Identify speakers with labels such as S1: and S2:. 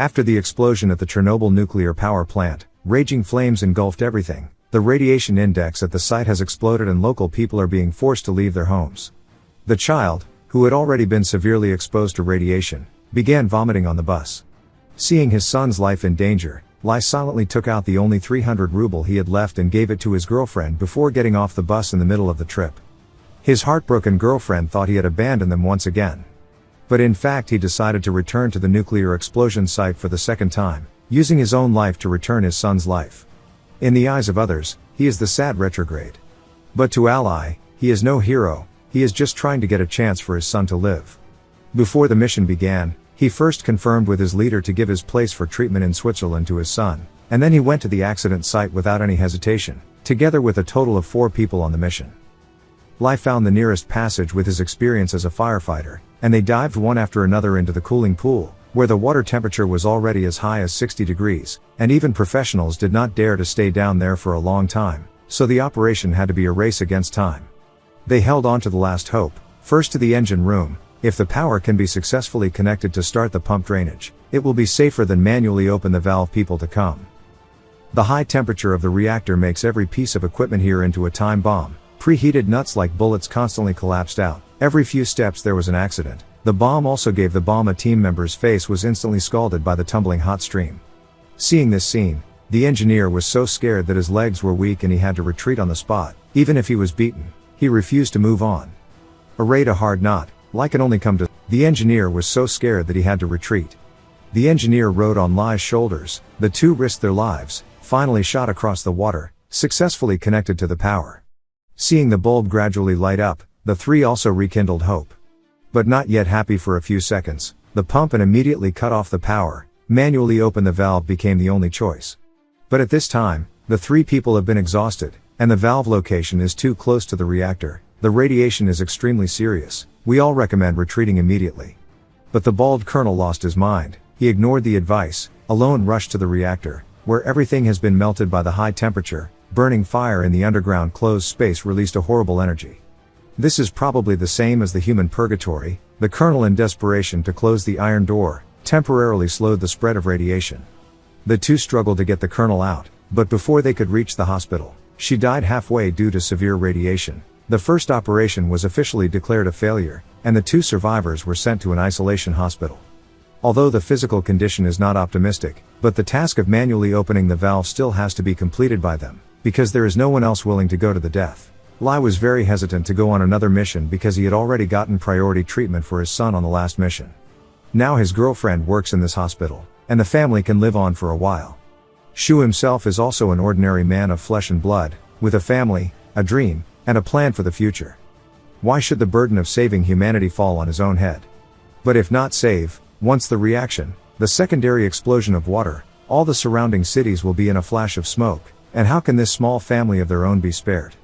S1: After the explosion at the Chernobyl nuclear power plant, raging flames engulfed everything. The radiation index at the site has exploded and local people are being forced to leave their homes. The child, who had already been severely exposed to radiation, began vomiting on the bus. Seeing his son's life in danger, Lai silently took out the only 300 ruble he had left and gave it to his girlfriend before getting off the bus in the middle of the trip. His heartbroken girlfriend thought he had abandoned them once again. But in fact he decided to return to the nuclear explosion site for the second time, using his own life to return his son's life. In the eyes of others, he is the sad retrograde. But to Ally, he is no hero, he is just trying to get a chance for his son to live. Before the mission began, he first confirmed with his leader to give his place for treatment in Switzerland to his son, and then he went to the accident site without any hesitation, together with a total of 4 people on the mission. Lai found the nearest passage with his experience as a firefighter, and they dived one after another into the cooling pool, where the water temperature was already as high as 60 degrees, and even professionals did not dare to stay down there for a long time, so the operation had to be a race against time. They held on to the last hope, first to the engine room. If the power can be successfully connected to start the pump drainage, it will be safer than manually open the valve people to come. The high temperature of the reactor makes every piece of equipment here into a time bomb. Preheated nuts like bullets constantly collapsed out. Every few steps there was an accident. The bomb also gave the bomb a team member's face was instantly scalded by the tumbling hot stream. Seeing this scene, the engineer was so scared that his legs were weak and he had to retreat on the spot. Even if he was beaten, he refused to move on. Arrayed a hard knot, Lai can only come to. The engineer was so scared that he had to retreat. The engineer rode on Lai's shoulders. The two risked their lives, finally shot across the water, successfully connected to the power. Seeing the bulb gradually light up, the 3 also rekindled hope. But not yet happy for a few seconds, the pump and immediately cut off the power. Manually open the valve became the only choice. But at this time, the 3 people have been exhausted, and the valve location is too close to the reactor. The radiation is extremely serious. We all recommend retreating immediately. But the bald colonel lost his mind. He ignored the advice, alone rushed to the reactor, where everything has been melted by the high temperature. Burning fire in the underground closed space released a horrible energy. This is probably the same as the human purgatory. The colonel, in desperation to close the iron door, temporarily slowed the spread of radiation. The 2 struggled to get the colonel out, but before they could reach the hospital, she died halfway due to severe radiation. The first operation was officially declared a failure, and the 2 survivors were sent to an isolation hospital. Although the physical condition is not optimistic, but the task of manually opening the valve still has to be completed by them, because there is no one else willing to go to the death. Lai was very hesitant to go on another mission because he had already gotten priority treatment for his son on the last mission. Now his girlfriend works in this hospital, and the family can live on for a while. Shu himself is also an ordinary man of flesh and blood, with a family, a dream, and a plan for the future. Why should the burden of saving humanity fall on his own head? But if not save, once the reaction, the secondary explosion of water, all the surrounding cities will be in a flash of smoke, and how can this small family of their own be spared?